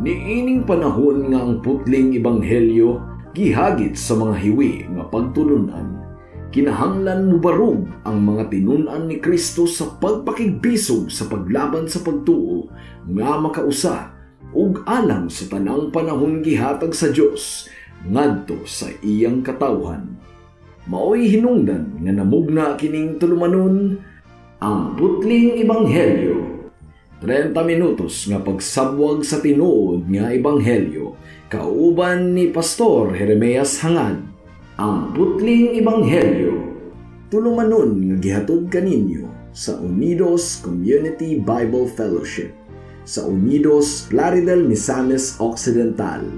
Niining panahon nga ang putling ebanghelyo gihagit sa mga hiwi nga pagtulunan. Kinahanglan mubarog ang mga tinun-an ni Kristo sa pagpakigbisog sa paglaban sa pagtuo nga makausa ug alang sa tanang panahon gihatag sa Dios ngadto sa iyang katawhan. Maoy hinungdan nga namugna kining tulumanon ang putling ebanghelyo. 30 minutos nga pagsabwag sa tinuod nga ebanghelyo kauban ni Pastor Jeremias Hangad. Ang putling ebanghelyo tulumanon nga gihatod kaninyo sa Unidos Community Bible Fellowship sa Unidos Plaridel, Misamis Occidental.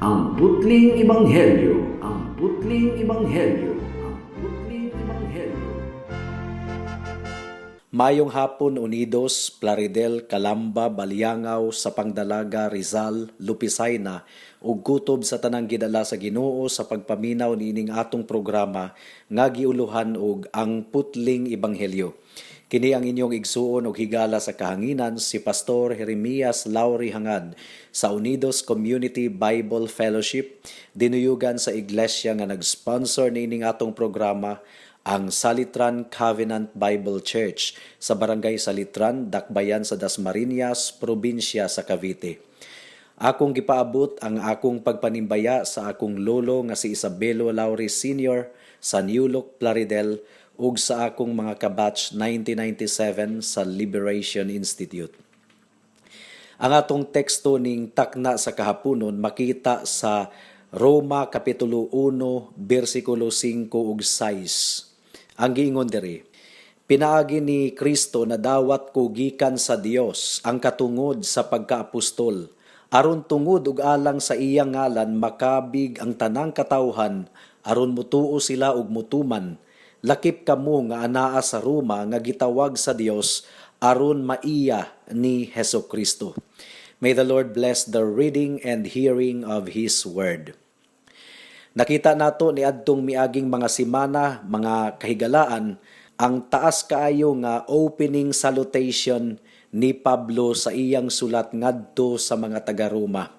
Ang putling ebanghelyo, ang putling ebanghelyo, ang putling ebanghelyo. Mayong hapon, Unidos, Plaridel, Calamba, Baliangaw, Sapangdalaga, Rizal, Lupisayna ug kutob sa tanang gidala sa Ginoo sa pagpaminaw niining atong programa nga giuluhan og ang putling ebanghelyo. Kini ang inyong igsuon og higala sa kahanginan si Pastor Jeremias Lauri Hangad sa Unidos Community Bible Fellowship, dinuyugan sa iglesia nga nag-sponsor niining atong programa, ang Salitran Covenant Bible Church sa Barangay Salitran, Dakbayan sa Dasmariñas, probinsya sa Cavite. Akong gipaabot ang akong pagpanimbaya sa akong lolo nga si Isabelo Lauri Sr. sa New Look, Plaridel ug sa akong mga kabatch 1997 sa Liberation Institute. Ang atong teksto ning takna sa kahaponon makita sa Roma Kapitulo 1, versikulo 5 ug 6. Ang giingon diri, pinaagi ni Kristo na dawat ko gikan sa Dios ang katungod sa pagkaapostol, aron tungod ug alang sa iyang ngalan makabig ang tanang katawhan, aron mutuo sila ug mutuman. Lakip kamo nga anaa sa Roma nga gitawag sa Dios aron maiya ni Hesukristo. May the Lord bless the reading and hearing of His word. Nakita nato ni adtong miaging mga simana, mga kahigalaan, ang taas kaayo nga opening salutation ni Pablo sa iyang sulat ngadto sa mga taga-Roma.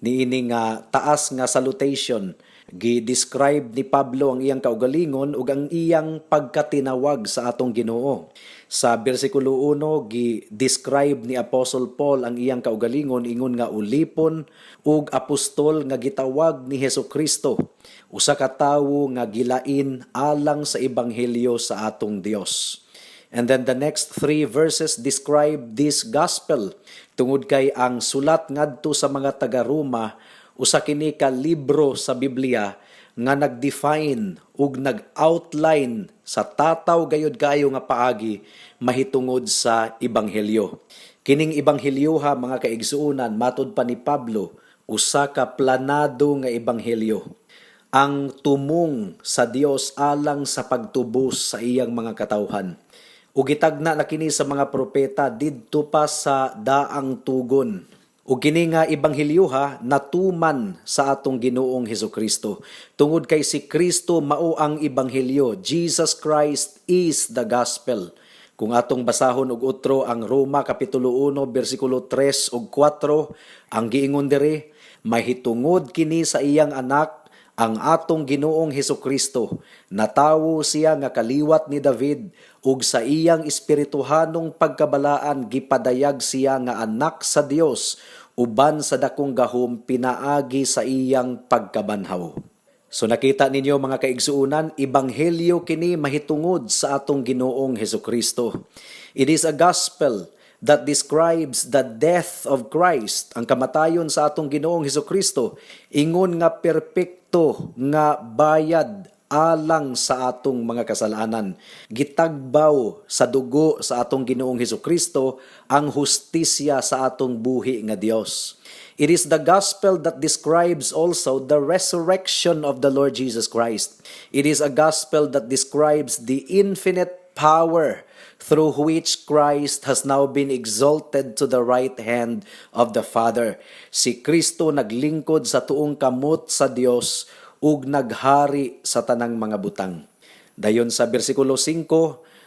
Niini nga taas nga salutation, gi-describe ni Pablo ang iyang kaugalingon ug ang iyang pagkatinawag sa atong Ginoo. Sa bersikulo 1, gi-describe ni Apostle Paul ang iyang kaugalingon ingon nga ulipon ug apostol nga gitawag ni Hesukristo, usa ka tawo nga gilain alang sa ebanghelyo sa atong Dios. And then the next 3 verses describe this gospel tungod kay ang sulat ngadto sa mga taga-Roma usa kini ka libro sa Biblia nga nag-define ug nag-outline sa tataw gayud kayo nga paagi mahitungod sa ebanghelyo. Kining ebanghelyoha mga kaigsuonan matud pa ni Pablo, usa ka planado nga ebanghelyo. Ang tumong sa Dios alang sa pagtubos sa iyang mga katawhan. Ug gitagna na kini sa mga propeta didto pa sa daang tugon. Ug kini nga ebanghelyoha natuman sa atong Ginoong Hesukristo. Tungod kay si Kristo mao ang ebanghelyo. Jesus Christ is the gospel. Kung atong basahon og utro ang Roma Kapitulo 1 bersikulo 3 ug 4, ang giingon diri, mahitungod kini sa iyang anak, ang atong Ginoong Hesukristo, natawo siya nga kaliwat ni David ug sa iyang espirituhanong pagkabalaan gipadayag siya nga anak sa Dios uban sa dakong gahom pinaagi sa iyang pagkabanhaw. So nakita ninyo mga kaigsuunan, ebanghelyo kini mahitungod sa atong Ginoong Hesukristo. It is a gospel that describes the death of Christ, ang kamatayon sa atong Ginoong Hesukristo, ingon nga perpekto nga bayad alang sa atong mga kasalanan. Gitagbaw sa dugo sa atong Ginoong Hesukristo ang hustisya sa atong buhi nga Dios. It is the gospel that describes also the resurrection of the Lord Jesus Christ. It is a gospel that describes the infinite power through which Christ has now been exalted to the right hand of the Father. Si Kristo naglingkod sa tuong kamot sa Dios ug naghari sa tanang mga butang. Dayon sa bersikulo 5,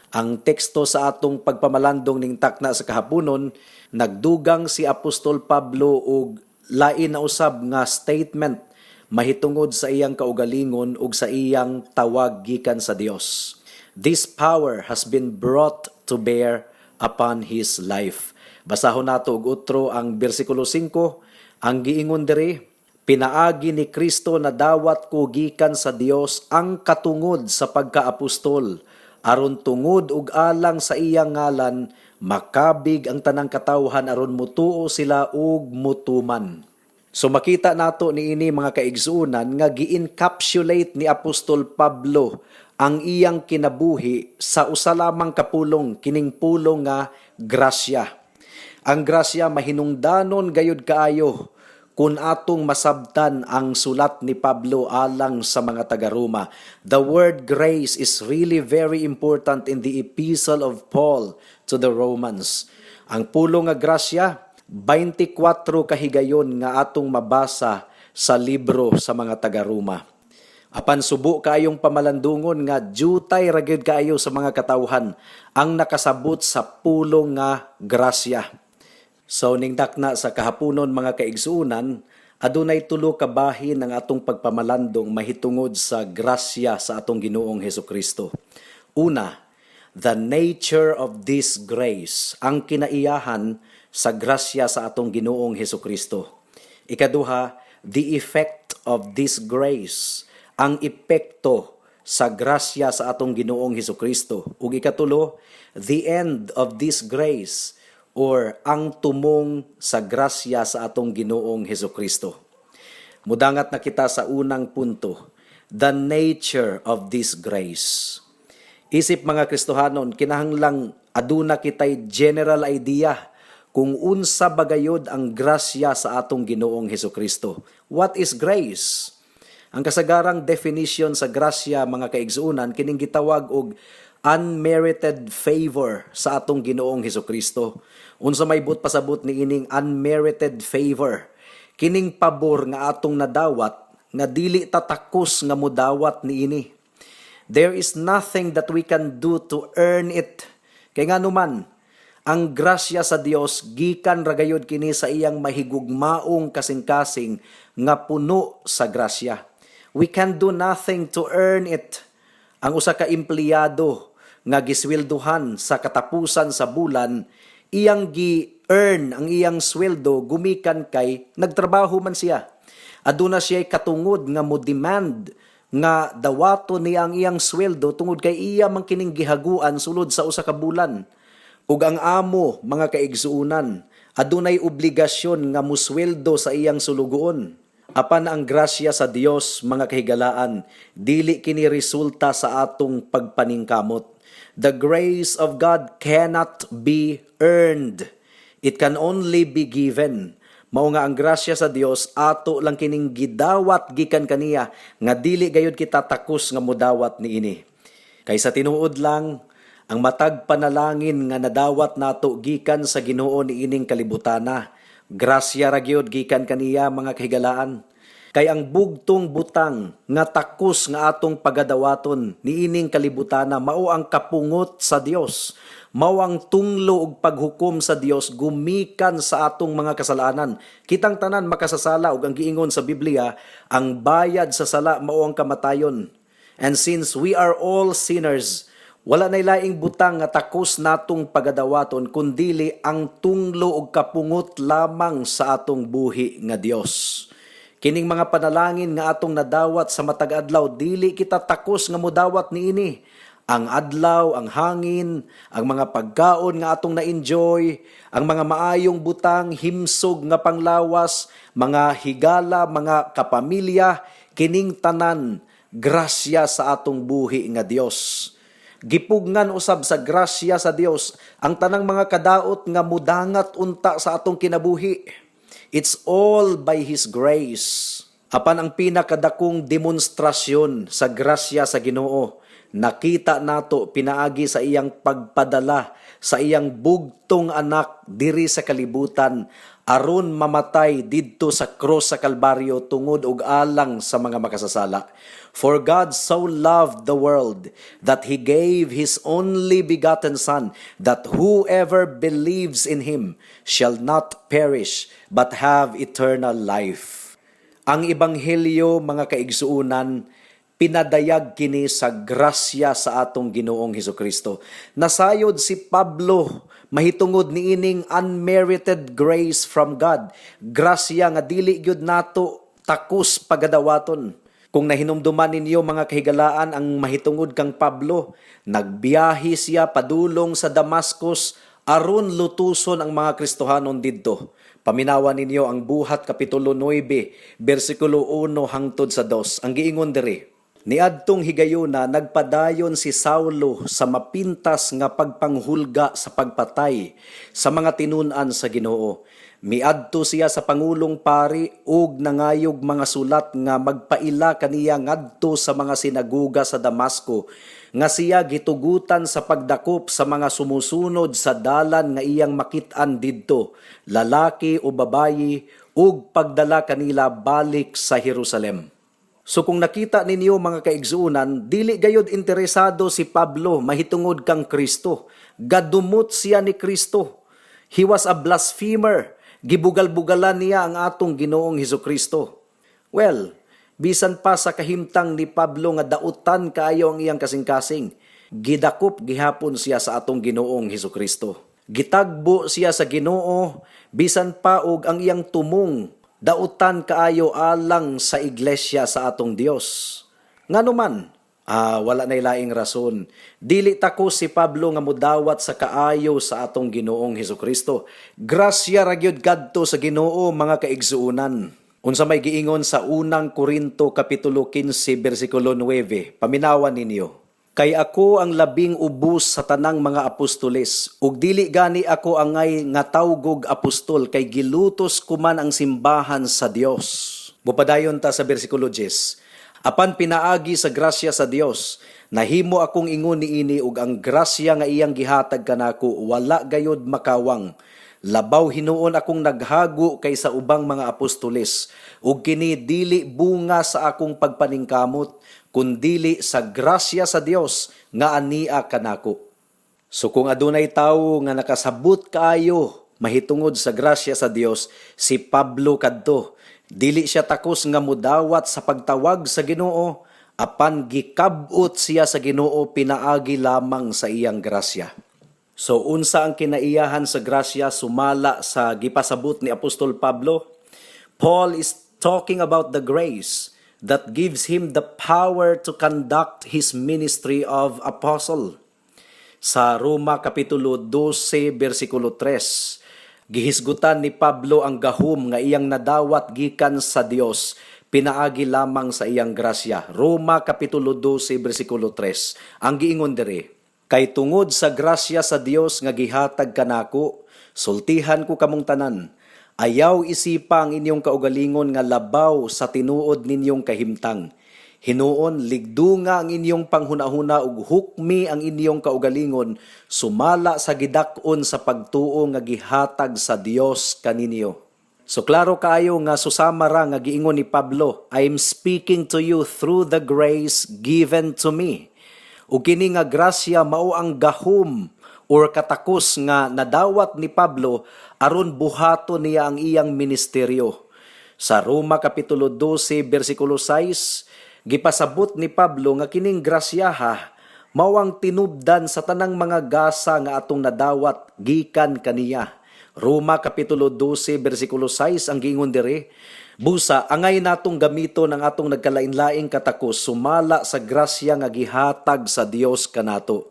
ang teksto sa atong pagpamalandong ning takna sa kahaponon, nagdugang si Apostol Pablo og lain na usab nga statement mahitungod sa iyang kaugalingon ug sa iyang tawag gikan sa Dios. This power has been brought to bear upon his life. Basahon nato og utro ang bersikulo 5, ang giingon diri, pinaagi ni Kristo na dawat ko gikan sa Dios ang katungod sa pagkaapostol, aron tungod ug alang sa iyang ngalan makabig ang tanang katawhan aron mutuo sila ug mutuman. So makita nato niini mga kaigsuonan nga gi-encapsulate ni Apostol Pablo ang iyang kinabuhi sa usa lamang kapulong, kining pulong nga grasya. Ang grasya mahinungdanon gayud kaayo kung atong masabtan ang sulat ni Pablo alang sa mga taga-Roma. The word grace is really very important in the epistle of Paul to the Romans. Ang pulong nga grasya, 24 kahigayon nga atong mabasa sa libro sa mga taga-Roma. Apan subo kayong pamalandungon nga jutay ragid kayo sa mga katawhan ang nakasabot sa pulong nga grasya. So ning dakna sa kahaponon mga kaigsuonan, adunay tulo ka bahin ang atong pagpamalandong mahitungod sa grasya sa atong Ginoong Hesukristo. Una, the nature of this grace, ang kinaiyahan sa grasya sa atong Ginoong Hesukristo. Ikaduha, the effect of this grace, ang epekto sa grasya sa atong Ginoong Hesukristo. Ug ikatulo, the end of this grace, or ang tumong sa grasya sa atong Ginoong Hesukristo. Mudangat na kita sa unang punto, the nature of this grace. Isip mga Kristohanon, kinahanglang aduna kitay general idea kung unsa bagayod ang grasya sa atong Ginoong Hesukristo. What is grace? Ang kasagarang definition sa grasya mga kaigsuonan kining gitawag og unmerited favor sa atong Ginoong Hesukristo. Unsa may but pasabot ni ining unmerited favor? Kining pabor nga atong nadawat nga dili tatakos nga mudawat niini. There is nothing that we can do to earn it. Kay nganuman, ang grasya sa Dios gikan ragayod kini sa iyang mahigugmaong kasing-kasing nga puno sa grasya. We can do nothing to earn it. Ang usa ka empleyado nga gisweldohan sa katapusan sa bulan, iyang gi-earn ang iyang sweldo gumikan kay nagtrabaho man siya. Aduna siya katungod nga mo-demand nga dawato niya ang iyang sweldo tungod kay iya man kining gihaguan sulod sa usa ka bulan. Ug ang amo, mga kaigsuunan, adunay obligasyon nga musweldo sa iyang sulugoon. Apan ang grasya sa Dios, mga kahigalaan, dili kini resulta sa atong pagpaningkamot. The grace of God cannot be earned. It can only be given. Mao nga ang grasya sa Dios ato lang kining gidawat gikan kaniya nga dili gayud kita takos nga modawat niini. Kaysa tinuod lang ang matag panalangin nga nadawat nato gikan sa Ginoo niining kalibutana. Grasya ra gyud gikan kaniya mga kahigalaan. Kay ang bugtong butang nga takos nga atong pagadawaton niining kalibutana mao ang kapungot sa Dios. Mao ang tunglo ug paghukom sa Dios gumikan sa atong mga kasalanan. Kitang tanan makasasala ug ang giingon sa Biblia, ang bayad sa sala mao ang kamatayon. And since we are all sinners, wala nay laing butang nga takos natong pagadawaton kundili ang tunglo ug kapungot lamang sa atong buhi nga Dios. Kining mga panalangin nga atong nadawat sa matag adlaw dili kita takos nga modawat niini. Ang adlaw, ang hangin, ang mga pagkaon nga atong na-enjoy, ang mga maayong butang, himsog nga panglawas, mga higala, mga kapamilya, kining tanan grasya sa atong buhi nga Dios. Gipugnan usab sa grasya sa Dios ang tanang mga kadaot nga mudangat unta sa atong kinabuhi. It's all by His grace. Apan ang pinakadakong demonstrasyon sa grasya sa Ginoo, nakita nato pinaagi sa iyang pagpadala sa iyang bugtong anak diri sa kalibutan aron mamatay didto sa krus sa Kalbaryo tungod og alang sa mga makasasala. For God so loved the world that He gave His only begotten Son, that whoever believes in Him shall not perish, but have eternal life. Ang Ebanghelyo, mga kaigsuunan, pinadayag kini sa grasya sa atong Ginoong Hesukristo. Nasayod si Pablo mahitungod niining unmerited grace from God. Grasya nga dili gyud nato takus pagadawaton. Kung nahinumduman ninyo mga kahigalaan ang mahitungod kang Pablo, nagbiyahe siya padulong sa Damascus aron lutuson ang mga Kristohanon didto. Paminawan ninyo ang Buhat Kapitulo 9, versikulo 1 hangtod sa 2. Ang giingon diri, niadtong higayuna nagpadayon si Saulo sa mapintas nga pagpanghulga sa pagpatay sa mga tinun-an sa Ginoo. Miadto siya sa Pangulong Pari ug nangayog mga sulat nga magpaila kaniya ngadto sa mga sinaguga sa Damasco, nga siya gitugutan sa pagdakop sa mga sumusunod sa dalan nga iyang makit-an didto, lalaki o babayi, ug pagdala kanila balik sa Jerusalem. So kung nakita ninyo mga kaigsuunan, dili gayud interesado si Pablo mahitungod kang Kristo. Gadumot siya ni Kristo. He was a blasphemer. Gibugal-bugalan niya ang atong Ginoong Hesukristo. Well, bisan pa sa kahimtang ni Pablo nga dautan kaayo ang iyang kasing-kasing, gidakop gihapon siya sa atong Ginoong Hesukristo. Gitagbo siya sa Ginoo, bisan pa og ang iyang tumong dautan kaayo alang sa iglesia sa atong Dios. Nganuman, wala na laing rason. Dili tako si Pablo nga mudawat sa kaayo sa atong Ginoong Hesukristo. Grasya ra gyud kadto sa Ginoo mga kaigsuunan. Unsa may giingon sa unang Korinto Kapitulo 15 versikulo 9, paminawan ninyo. Kay ako ang labing ubos sa tanang mga apostoles, ug dili gani ako angay nga tawgog apostol, kay gilutos ko man ang simbahan sa Dios. Bupadayon ta sa versikulo 10. Apan pinaagi sa grasya sa Dios, nahimo akong ingon niini ug ang grasya nga iyang gihatag kanako wala gayod makawang. Labaw hinuon akong naghago kaysa ubang mga apostoles, ug kini dili bunga sa akong pagpaningkamot, kundili sa grasya sa Dios nga ania kanako. So kung adunay tawo nga nakasabot kaayo mahitungod sa grasya sa Dios, si Pablo kadto. Dili siya takos nga mudawat sa pagtawag sa Ginoo, apan gikabot siya sa Ginoo pinaagi lamang sa iyang grasya. So unsa ang kinaiyahan sa grasya sumala sa gipasabot ni Apostol Pablo? Paul is talking about the grace that gives him the power to conduct his ministry of apostle. Sa Roma Kapitulo 12, versikulo 3, gihisgutan ni Pablo ang gahom nga iyang nadawat gikan sa Dios, pinaagi lamang sa iyang grasya. Roma Kapitulo 12, versikulo 3. Ang giingon diri, kay tungod sa grasya sa Dios nga gihatag kanako, sultihan ko kamong tanan. Ayaw isipa ang inyong kaugalingon nga labaw sa tinuod ninyong kahimtang. Hinuon, ligdunga ang inyong panghunahuna ug hukmi ang inyong kaugalingon, sumala sa gidakon sa pagtuo nga gihatag sa Dios kaninyo. So klaro kaayo nga susama ra nga giingon ni Pablo, I am speaking to you through the grace given to me. Ug kini nga grasya mao ang gahom or katakos nga nadawat ni Pablo aron buhaton niya ang iyang ministeryo. Sa Roma Kapitulo 12, versikulo 6, gipasabot ni Pablo nga kining grasyaha mao ang tinubdan sa tanang mga gasa nga atong nadawat gikan kaniya. Roma Kapitulo 12, versikulo 6 ang giingon diri, busa angay natong gamiton ang atong nagkalain-laing katakos sumala sa grasya nga gihatag sa Dios kanato.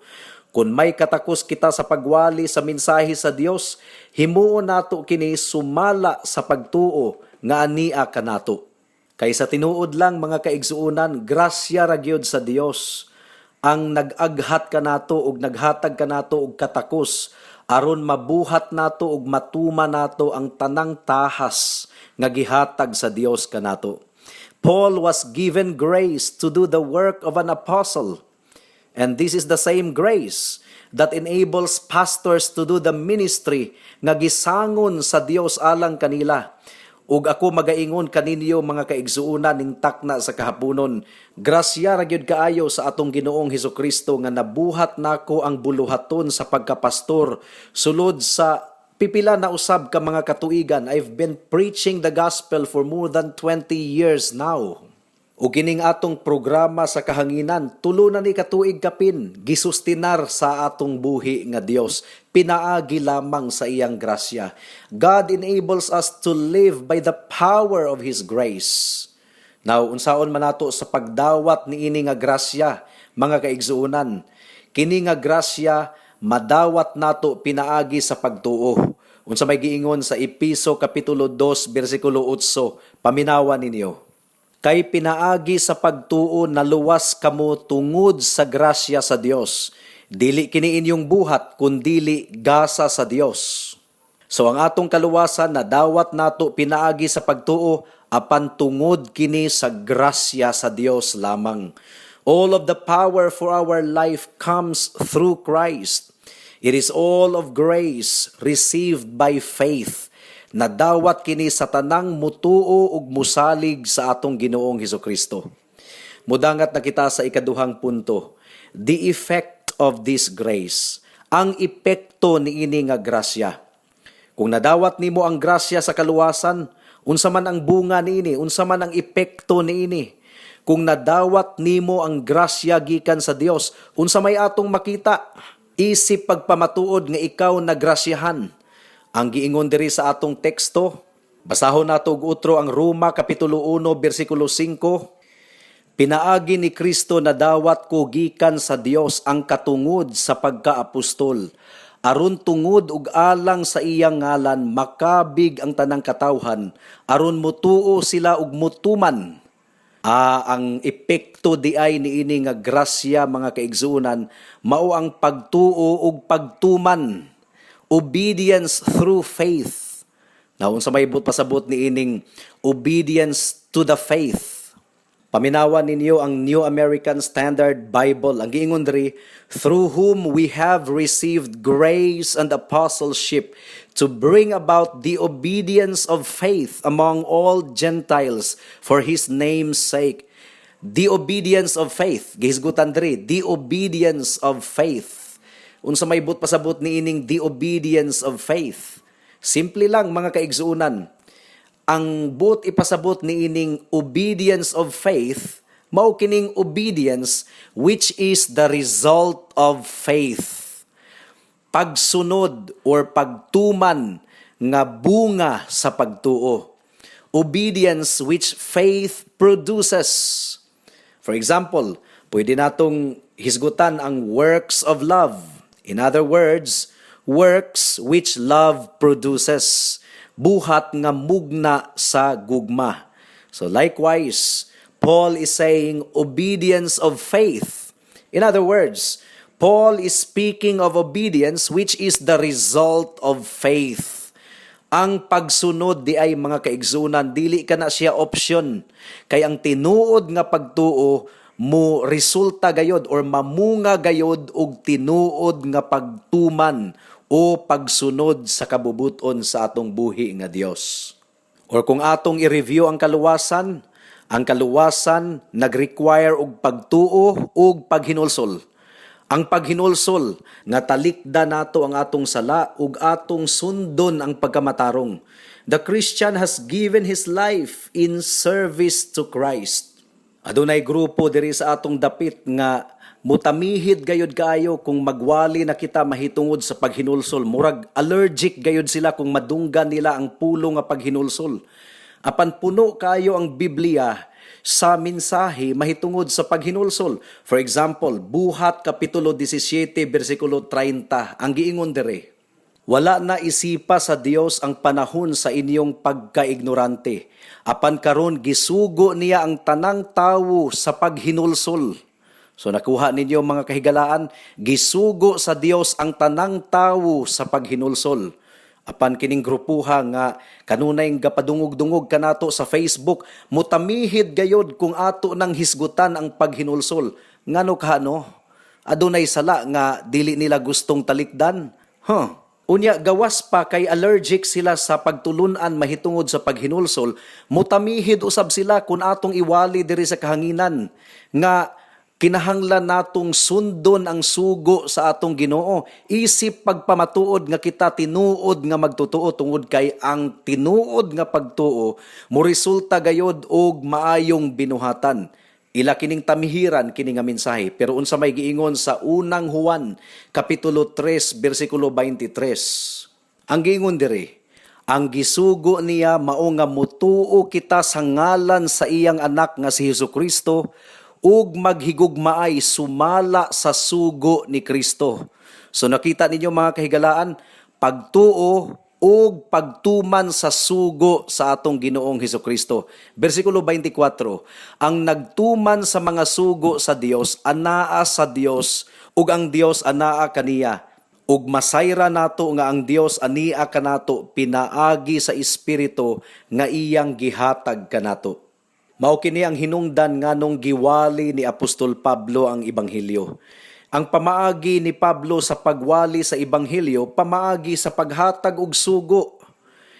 Kung may katakos kita sa pagwali sa mensahe sa Dios, himuon nato kini sumala sa pagtuo nga ania kanato. Kay sa tinuod lang mga kaigsuunan, grasya ra gyud sa Dios ang nag-aghat kanato ug naghatag kanato og katakos aron mabuhat nato ug matuma nato ang tanang tahas nga gihatag sa Dios kanato. Paul was given grace to do the work of an apostle. And this is the same grace that enables pastors to do the ministry nga gisangon sa Dios alang kanila. ug ako magaingon kaninyo mga kaigsuonan ning takna sa kahaponon. Grasya ra gyud kaayo sa atong Ginoong Hesukristo nga nabuhat nako ang buluhaton sa pagkapastor sulod sa pipila na usab ka mga katuigan. I've been preaching the gospel for more than 20 years now. O kining atong programa sa kahanginan, tulo na ni katuig kapin, gisustinar sa atong buhi nga Dios. Pinaagi lamang sa iyang grasya. God enables us to live by the power of His grace. Now, unsaon man nato sa pagdawat ni ini nga grasya, mga kaigsuonan, kini nga grasya, madawat nato pinaagi sa pagtuo. Unsa may giingon sa Episo Kapitulo 2, versikulo 8, paminawan ninyo. Kay pinaagi sa pagtuo naluwas kamo tungod sa grasya sa Dios. Dili kini inyong buhat, kundili gasa sa Dios. So ang atong kaluwasan na dawat nato pinaagi sa pagtuo, apan tungod kini sa grasya sa Dios lamang. All of the power for our life comes through Christ. It is all of grace received by faith. Nadawat kini sa tanang mutuo ug musalig sa atong Ginoong Hesukristo. Mudangat na kita sa ikaduhang punto. The effect of this grace. Ang epekto ni ini nga grasya. Kung nadawat nimo ang grasya sa kaluwasan, unsa man ang bunga niini, unsa man ang epekto niini. Kung nadawat nimo ang grasya gikan sa Dios, unsa may atong makita? Isip pagpamatuod nga ikaw nagrasyahan. Ang giingon diri sa atong teksto, basahon nato og utro ang Roma Kapitulo 1, versikulo 5. Pinaagi ni Kristo na dawat ko gikan sa Dios ang katungod sa pagkaapostol. Aron tungod ug alang sa iyang ngalan makabig ang tanang katawhan, aron mutuo sila ug mutuman. Ang epekto di ay niini nga grasya mga kaigsuonan, mao ang pagtuo ug pagtuman. Obedience through faith. Now, unsa may pasabot ni ining obedience to the faith. Paminawan ninyo ang New American Standard Bible. Ang giingon diri, through whom we have received grace and apostleship to bring about the obedience of faith among all Gentiles for His name's sake. The obedience of faith. Gihisgutan diri, the obedience of faith. Unsa may pasabot ni ining the obedience of faith. Simple lang mga kaigsuonan. Ang ipasabot ni ining obedience of faith, mao kining obedience which is the result of faith. Pagsunod or pagtuman nga bunga sa pagtuo. Obedience which faith produces. For example, pwede natong hisgutan ang works of love. In other words, works which love produces. Buhat nga mugna sa gugma. So likewise, Paul is saying obedience of faith. In other words, Paul is speaking of obedience which is the result of faith. Ang pagsunod di ay mga kaigsunan, dili ka na siya option. Kay ang tinuod nga pagtuo, mo resulta gayod or mamunga gayod og tinuod nga pagtuman o pagsunod sa kabubuton sa atong buhi nga Dios. Or kung atong i-review ang kaluwasan nag-require og pagtuo ug paghinulsol. Ang paghinulsol nga talikda nato ang atong sala ug atong sundon ang pagkamatarong. The Christian has given his life in service to Christ. Adunay grupo diri sa atong dapit nga mutamihid gayud kaayo kung magwali na kita mahitungod sa paghinulsol. Murag allergic gayud sila kung madunggan nila ang pulo nga paghinulsol. Apan puno kayo ang Biblia sa mensahe mahitungod sa paghinulsol. For example, Buhat Kapitulo 17, versikulo 30, ang giingon diri. Wala na isipa sa Dios ang panahon sa inyong pagkaignorante. Apan karon gisugo niya ang tanang tawo sa paghinulsol. So nakuha ninyo mga kahigalaan, gisugo sa Dios ang tanang tawo sa paghinulsol. Apan kining grupuha nga kanunay gapadungog-dungog kanato sa Facebook, mutamihid gayod kung ato nang hisgutan ang paghinulsol. Ngano kahano? Adunay sala nga dili nila gustong talikdan? Unya gawas pa kay allergic sila sa pagtulunan mahitungod sa paghinulsol, mutamihid usab sila kun atong iwali diri sa kahanginan nga kinahanglan natong sundon ang sugo sa atong Ginoo. Isip pagpamatuod nga kita tinuod nga magtutuo tungod kay ang tinuod nga pagtuo mo resulta gayod og maayong binuhatan. Ila kining tamihiran kini nga mensahe, pero unsa may giingon sa unang Juan kapitulo 3 bersikulo 23. Ang giingon diri, ang gisugo niya mao nga mutuo kita sa ngalan sa iyang anak nga si Hesukristo ug maghigugmaay sumala sa sugo ni Kristo. So nakita ninyo mga kahigalaan, pagtuo ug pagtuman sa sugo sa atong Ginoong Hesukristo. Bersikulo 24, ang nagtuman sa mga sugo sa Dios anaa sa Dios ug ang Dios anaa kaniya. Ug masayra nato nga ang Dios ania kanato pinaagi sa espiritu nga iyang gihatag kanato. Mao kini ang hinungdan nganong giwali ni Apostol Pablo ang ebanghelyo. Ang pamaagi ni Pablo sa pagwali sa ebanghelyo, pamaagi sa paghatag og sugo.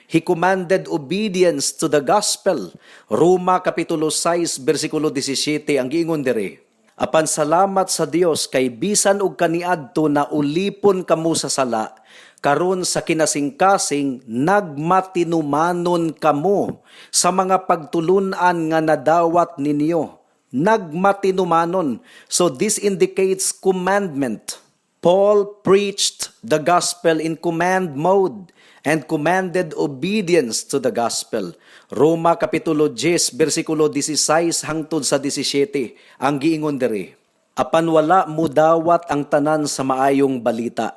He commanded obedience to the gospel. Roma kapitulo 6 bersikulo 17 ang giingon diri. Apan salamat sa Dios kay bisan og kaniadto na ulipon kamo sa sala, karon sa kinasingkasing nagmatinumanon kamo sa mga pagtulunan nga nadawat ninyo. Nagmatinumanon. So this indicates commandment. Paul preached the gospel in command mode and commanded obedience to the gospel. Roma kapitulo 10 bersikulo 16 hangtod sa 17 ang giingon diri. Apan wala mo dawat ang tanan sa maayong balita.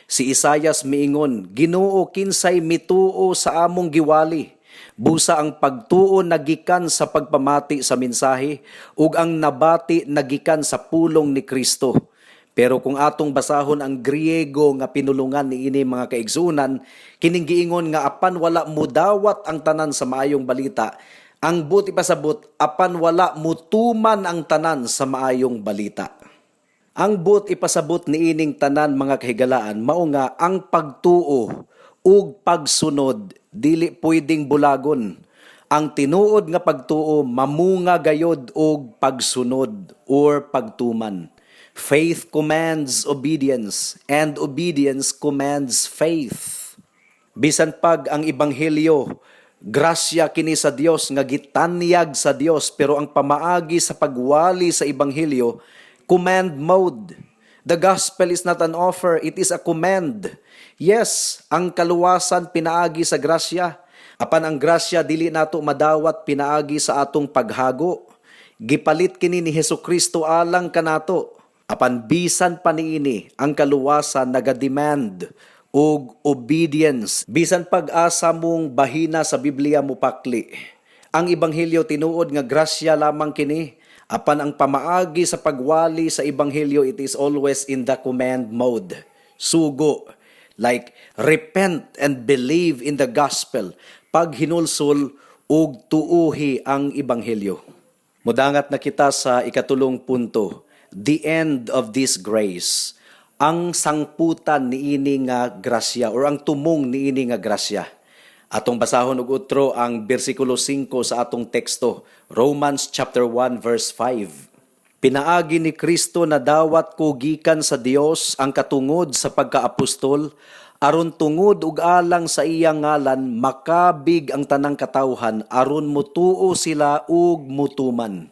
Si Isaias miingon, Ginoo kinsay mituo sa among giwali. Busa ang pagtuo nagikan sa pagpamati sa mensahe ug ang nabati nagikan sa pulong ni Kristo. Pero kung atong basahon ang Griego nga pinulungan niini mga kaigsunan, kining giingon nga apan wala mudawat ang tanan sa maayong balita, ang buti pasabot apan wala mutuman ang tanan sa maayong balita. Ang buti pasabot niining tanan mga kahigalaan mao nga ang pagtuo ug pagsunod dili pwedeng bulagon. Ang tinuod nga pagtuo mamunga gayod og pagsunod or pagtuman. Faith commands obedience and obedience commands faith. Bisan pag ang ebanghelyo grasya kini sa Dios nga gitanyag sa Dios, pero ang pamaagi sa pagwali sa ebanghelyo command mode. The gospel is not an offer, it is a command. Yes, ang kaluwasan pinaagi sa grasya. Apan ang grasya dili nato madawat pinaagi sa atong paghago. Gipalit kini ni Hesukristo alang kanato. Apan bisan pa niini ang kaluwasan nagademand og obedience. Bisan pag-asa mong bahina sa Biblia mo pakli. Ang ebanghelyo tinuod nga grasya lamang kini. Apan ang pamaagi sa pagwali sa ebanghelyo, it is always in the command mode. Sugo. Like, repent and believe in the gospel. Pag hinulsol ug tuuhi ang ebanghelyo. Mudangat na kita sa ikatulong punto. The end of this grace. Ang sangputan niini nga grasya or ang tumong niini nga grasya. Atong basahon og utro ang bersikulo 5 sa atong teksto, Romans chapter 1 verse 5. Pinaagi ni Kristo na dawat ko gikan sa Dios ang katungod sa pagkaapostol aron tungod ug alang sa iyang ngalan makabig ang tanang katawhan aron mutuo sila ug mutuman.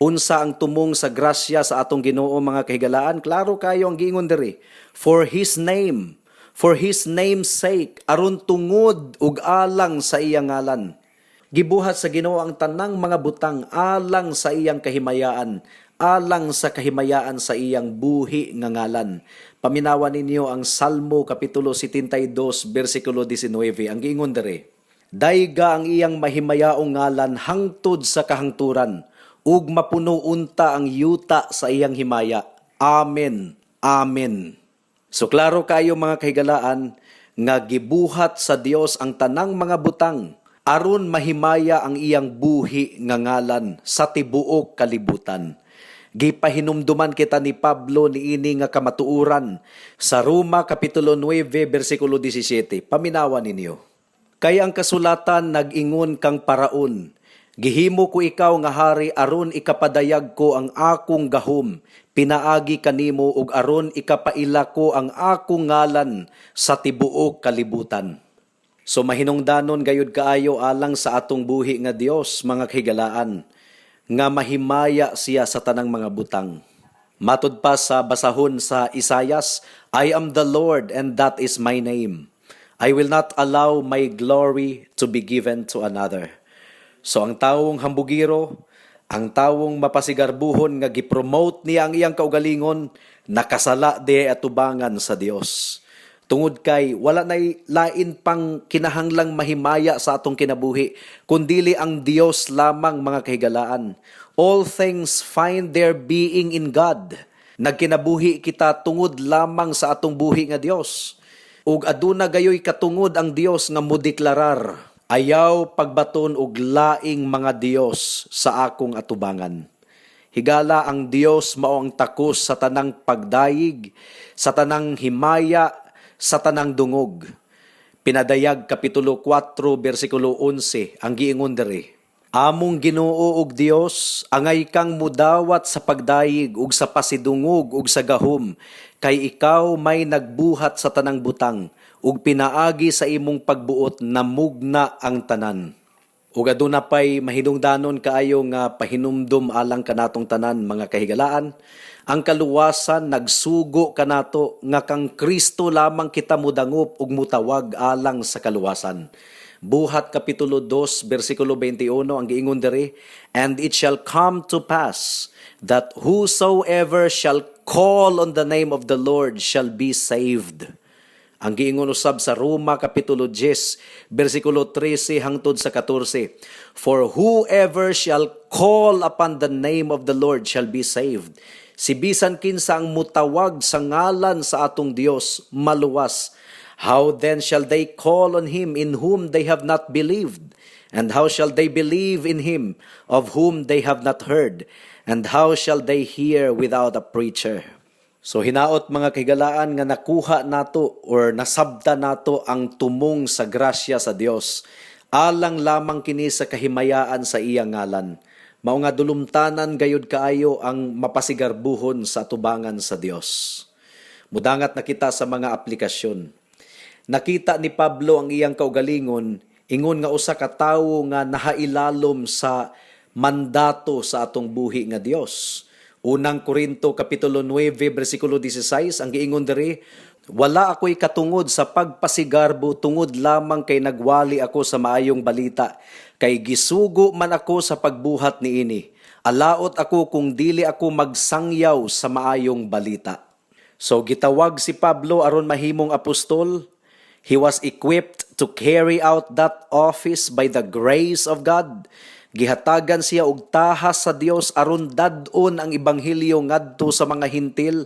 Unsa ang tumong sa grasya sa atong Ginoo mga kahigalaan? Klaro kayo ang giingon diri. For His name's sake, aron tungod ug alang sa iyang ngalan. Gibuhat sa Ginoo ang tanang mga butang alang sa iyang kahimayaan, alang sa kahimayaan sa iyang buhi nga ngalan. Paminawan ninyo ang Salmo kapitulo 72 bersikulo 19. Ang giingon diri. Dayga ang iyang mahimayaong ngalan hangtod sa kahangturan, ug mapuno unta ang yuta sa iyang himaya. Amen. Amen. So klaro kayo mga kahigalaan nga gibuhat sa Dios ang tanang mga butang aron mahimaya ang iyang buhi nga ngalan sa tibuok kalibutan. Gipahinumduman kita ni Pablo niini nga kamatuuran sa Roma Kapitulo 9, versikulo 17. Paminawan ninyo. Kay ang kasulatan nag-ingon kang paraon, gihimo ko ikaw nga hari aron ikapadayag ko ang akong gahom, pinaagi kanimo ug aron ikapaila ko ang akong ngalan sa tibuok kalibutan. So mahinungdanon gayud kaayo alang sa atong buhi nga Dios, mga kahigalaan, nga mahimaya siya sa tanang mga butang. Matud pa sa basahon sa Isayas, I am the Lord and that is my name. I will not allow my glory to be given to another. So ang tawong hambugiro, ang tawong mapasigarbuhon nga gipromote niya ang iyang kaugalingon, nakasala di atubangan sa Dios. Tungod kay wala nay lain pang kinahanglang mahimaya sa atong kinabuhi, kundili ang Dios lamang, mga kahigalaan. All things find their being in God. Nagkinabuhi kita tungod lamang sa atong buhi nga Dios. Ug aduna gayoy katungod ang Dios nga modeklarar, ayaw pagbaton og laing mga Dios sa akong atubangan. Higala ang Dios mao ang takos sa tanang pagdayig, sa tanang himaya, sa tanang dungog. Pinadayag Kapitulo 4, versikulo 11, ang giingon diri. Among Ginoo ug Dios, angay kang mudawat sa pagdayig ug sa pasidungog ug sa gahom, kay ikaw may nagbuhat sa tanang butang, ug pinaagi sa imong pagbuot na mugna ang tanan. Ug aduna pay mahinungdanon kaayo nga pahinumdum alang kanatong tanan, mga kahigalaan. Ang kaluwasan nagsugo kanato nga kang Kristo lamang kita mudangop ug mutawag alang sa kaluwasan. Buhat Kapitulo 2, versikulo 21, ang giingon diri, and it shall come to pass that whosoever shall call on the name of the Lord shall be saved. Ang giingon usab sa Roma Kapitulo 10, versikulo 13 hangtod sa 14. For whoever shall call upon the name of the Lord shall be saved. Si bisan kinsa ang mutawag sa ngalan sa atong Dios, maluwas. How then shall they call on Him in whom they have not believed? And how shall they believe in Him of whom they have not heard? And how shall they hear without a preacher? So hinaot, mga kahigalaan, nga nakuha nato or nasabta nato ang tumong sa grasya sa Dios. Alang lamang kini sa kahimayaan sa iyang ngalan. Mao nga dulumtanan gayud kaayo ang mapasigarbuhon sa atubangan sa Dios. Mudangat na kita sa mga aplikasyon. Nakita ni Pablo ang iyang kaugalingon, ingon nga usa ka tawo nga nahailalom sa mandato sa atong buhi nga Dios. Unang Korinto Kapitulo 9, versikulo 16, ang giingon diri, wala ako'y katungod sa pagpasigarbo tungod lamang kay nagwali ako sa maayong balita, kay gisugo man ako sa pagbuhat niini. Alaot ako kung dili ako magsangyaw sa maayong balita. So gitawag si Pablo aron mahimong apostol. He was equipped to carry out that office by the grace of God. Gihatagan siya og tahas sa Dios aron dad-on ang ebanghelyo ngadto sa mga hintil.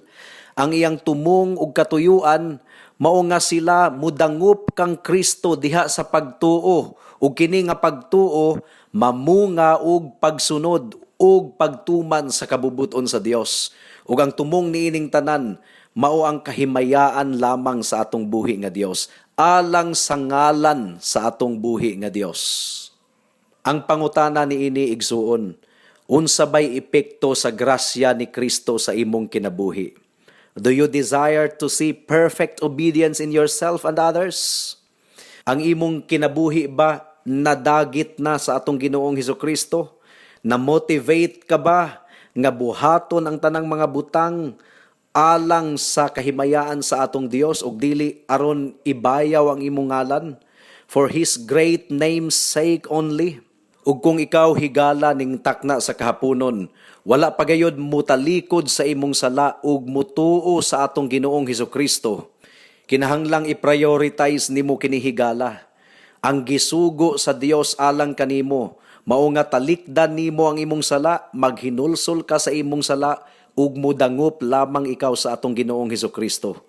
Ang iyang tumong ug katuyuan mao nga sila mudangup kang Kristo diha sa pagtuo, ug kini nga pagtuo mamunga og pagsunod ug pagtuman sa kabubuton sa Dios. Ug ang tumong niining tanan mao ang kahimayaan lamang sa atong buhi nga Dios, alang sa ngalan sa atong buhi nga Dios. Ang pangutana niini igsuon, unsa bay epekto sa grasya ni Kristo sa imong kinabuhi? Do you desire to see perfect obedience in yourself and others? Ang imong kinabuhi ba nadagit na sa atong Ginoong Hesukristo? Na-motivate ka ba nga buhaton ang tanang mga butang alang sa kahimayaan sa atong Dios ug dili aron ibayaw ang imong ngalan for His great name's sake only? Ug kung ikaw higala ning takna sa kahaponon, wala pagayod mutalikod sa imong sala ug mutuo sa atong Ginoong Hesukristo, kinahanglang i-prioritize nimo kini higala. Ang gisugo sa Dios alang kanimo mao nga talikdan nimo ang imong sala, maghinulsol ka sa imong sala ug mudangup lamang ikaw sa atong Ginoong Hesukristo.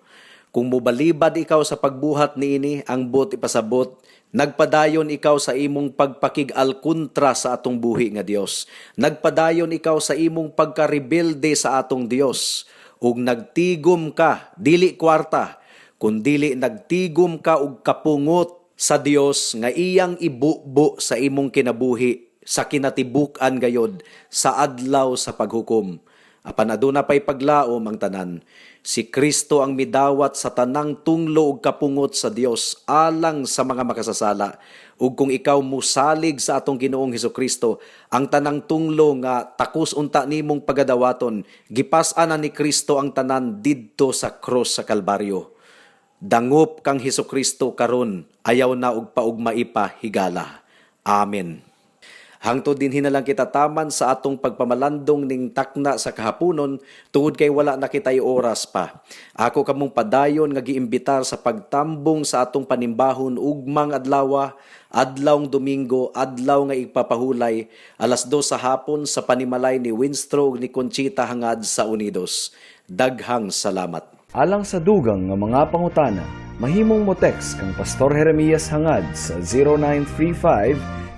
Kung mubalibad ikaw sa pagbuhat niini, ang buot ipasabot, nagpadayon ikaw sa imong pagpakig-al kontra sa atong buhi nga Dios. Nagpadayon ikaw sa imong pagkarebelde sa atong Dios. Ug nagtigom ka, dili kwarta, kundili nagtigom ka og kapungot sa Dios nga iyang ibubo sa imong kinabuhi, sa kinatibuk-an gayod, sa adlaw sa paghukom. Apan aduna pay paglaom ang tanan. Si Kristo ang midawat sa tanang tunglo ug kapungot sa Dios alang sa mga makasasala. Ug kung ikaw musalig sa atong Ginoong Hesukristo, ang tanang tunglo nga takus unta nimong pagadawaton, gipas-an na ni Kristo ang tanan didto sa cross sa Kalbaryo. Dangop kang Hesukristo karon, ayaw na og paugmai pa higala. Amen. Hangtod din hinalang kita taman sa atong pagpamalandong ning takna sa kahaponon tungod kay wala na kitay oras pa. Ako kamong padayon nga giimbitar sa pagtambong sa atong panimbahon ugmang adlaw, adlawng Domingo, adlaw nga ipapahulay, 2:00 sa hapon sa panimalay ni Winstro ug ni Conchita hangad sa Unidos. Daghang salamat. Alang sa dugang nga mga pangutana, mahimong mo text kang Pastor Jeremias hangad sa 0935-744-3030.